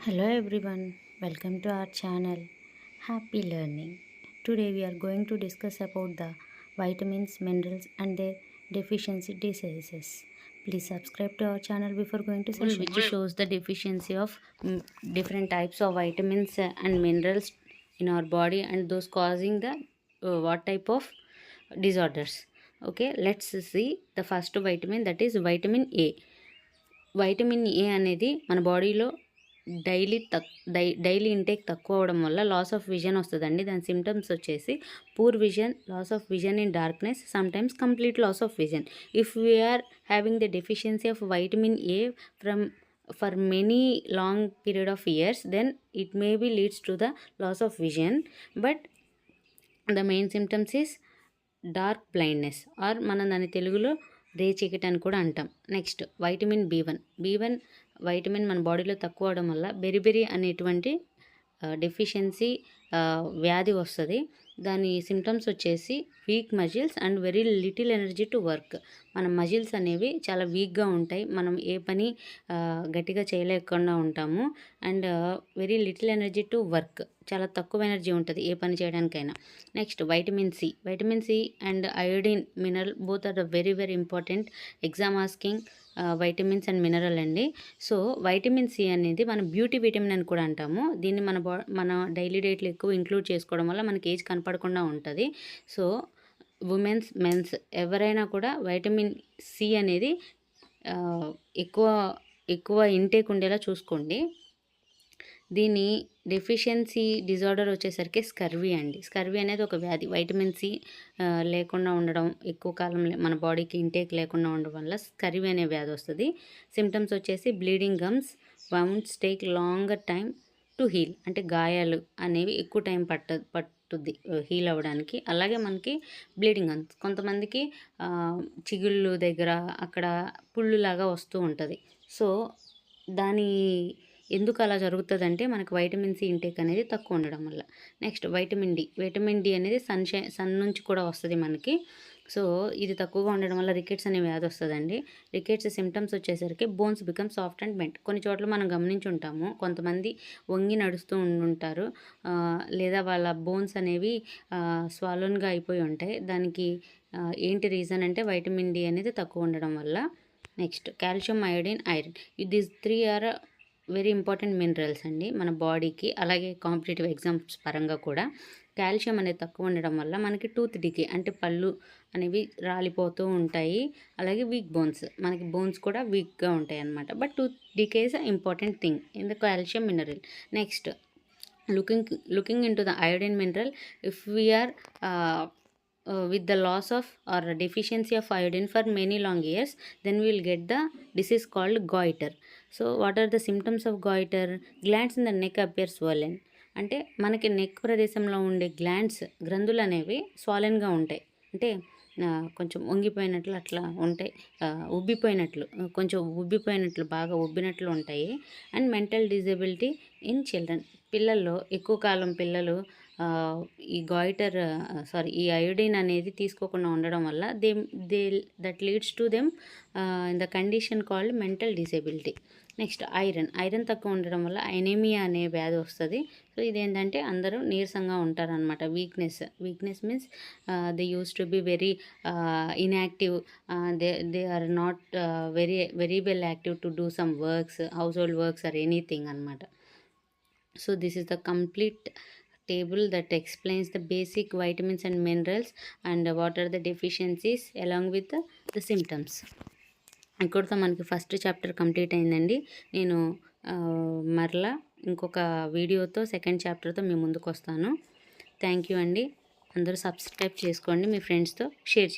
Hello everyone, welcome to our channel Happy Learning. Today we are going to discuss about the vitamins, minerals and their deficiency diseases. Please subscribe to our channel before going to session. Which shows the deficiency of different types of vitamins and minerals in our body and those causing the what type of disorders. Okay, let's see the first vitamin, that is vitamin A. Vitamin A అనేది మన బాడీలో daily intake తక్కువ అవడం వల్ల loss of vision వస్తుందండి. దాని symptoms వచ్చేసి poor vision, loss of vision in darkness, sometimes complete loss of vision. If we are having the deficiency of vitamin A for many long period of years, then it may be leads to the loss of vision, but the main symptoms is dark blindness or మనం దాని తెలుగులో రేచీకటి అని కూడా అంటాం. Next vitamin బి1 vitamin మన బాడీలో తక్కువ అవడం వల్ల బెరిబెరి అనేటువంటి డెఫిషియన్సీ వ్యాధి వస్తుంది. దాని సిమ్టమ్స్ వచ్చేసి week muscles and very little energy to work. మన మజిల్స్ అనేవి చాలా వీక్గా ఉంటాయి, మనం ఏ పని గట్టిగా చేయలేకుండా ఉంటాము. And very little energy to work, చాలా తక్కువ ఎనర్జీ ఉంటుంది ఏ పని చేయడానికైనా. Next vitamin C and iodine mineral both are the very very important exam asking vitamins and mineral అండి. సో వైటమిన్ సి అనేది మన బ్యూటీ విటమిన్ అని కూడా అంటాము. దీన్ని మన డైలీ డైట్లో ఎక్కువ ఇంక్లూడ్ చేసుకోవడం వల్ల మనకి ఏజ్ కనపడకుండా ఉంటుంది. సో ఉమెన్స్, మెన్స్ ఎవరైనా కూడా వైటమిన్ సి అనేది ఎక్కువ ఇంటేక్ ఉండేలా చూసుకోండి. దీని డెఫిషియన్సీ డిజార్డర్ వచ్చేసరికి స్కర్వీ అండి. స్కర్వీ అనేది ఒక వ్యాధి. వైటమిన్ సి లేకుండా ఉండడం, ఎక్కువ కాలం మన బాడీకి ఇంటేక్ లేకుండా ఉండడం వల్ల స్కర్వీ అనే వ్యాధి వస్తుంది. సిమ్టమ్స్ వచ్చేసి bleeding gums, wounds take longer time to heal, అంటే గాయాలు అనేవి ఎక్కువ టైం పట్టుద్ది హీల్ అవ్వడానికి. అలాగే మనకి బ్లీడింగ్ గమ్స్, కొంతమందికి చిగుళ్ళు దగ్గర అక్కడ పుళ్ళులాగా వస్తూ ఉంటుంది. సో దాని ఎందుకు అలా జరుగుతుందంటే మనకు వైటమిన్ సి ఇంటేక్ అనేది తక్కువ ఉండడం వల్ల. నెక్స్ట్ వైటమిన్ డి అనేది సన్ నుంచి కూడా వస్తుంది మనకి. సో ఇది తక్కువగా ఉండడం వల్ల రికెట్స్ అనే వ్యాధి వస్తుందండి. రికెట్స్ సిమ్టమ్స్ వచ్చేసరికి bones become soft and bent. కొన్ని చోట్ల మనం గమనించి ఉంటాము, కొంతమంది వంగి నడుస్తూ ఉంటారు, లేదా వాళ్ళ బోన్స్ అనేవి స్వాలోన్గా అయిపోయి ఉంటాయి. దానికి ఏంటి రీజన్ అంటే వైటమిన్ డి అనేది తక్కువ ఉండడం వల్ల. Next calcium, iodine, iron, these 3 are very important minerals అండి మన బాడీకి. అలాగే కాంపిటేటివ్ ఎగ్జామ్స్ పరంగా కూడా కాల్షియం అనేది తక్కువ ఉండడం వల్ల మనకి టూత్ డికే, అంటే పళ్ళు అనేవి రాలిపోతూ ఉంటాయి. అలాగే వీక్ బోన్స్, మనకి బోన్స్ కూడా వీక్గా ఉంటాయి అన్నమాట. But tooth decay is a important thing in the calcium mineral. Next looking in to the iodine mineral, if we are with the loss of or deficiency of iodine for many long years, then we will get the disease called goiter. So what are the symptoms of goiter? Glands in the neck appear swollen. అంటే మనకి neck ప్రదేశంలో ఉండే గ్రంథులు అనేవి స్వాలెన్గా ఉంటాయి, అంటే కొంచెం వంగిపోయినట్లు అట్లా ఉంటాయి, ఉబ్బిపోయినట్లు బాగా ఉబ్బినట్లు ఉంటాయి. And mental disability in children, పిల్లల్లో ఎక్కువ కాలం పిల్లలు ఈ అయోడిన్ అనేది తీసుకోకుండా ఉండడం వల్ల that leads to them in the condition called mental disability. Next iron తక్కువ ఉండడం వల్ల ఎనీమియా అనే వ్యాధి వస్తుంది. సో ఇదేంటంటే అందరూ నీరసంగా ఉంటారనమాట. Weakness means they use to be very inactive, they are not very well active to do some works, household works or anything అనమాట. So this is the complete table that explains the basic vitamins and minerals and what are the deficiencies along with the symptoms. ఇక్కడితో మనకి first chapter complete అయిందండి. నేను మరలా ఇంకొక వీడియోతో second చాప్టర్తో మీ ముందుకు వస్తాను. థ్యాంక్ యూ అండి. అందరూ సబ్స్క్రైబ్ చేసుకోండి, మీ ఫ్రెండ్స్తో షేర్ చేయండి.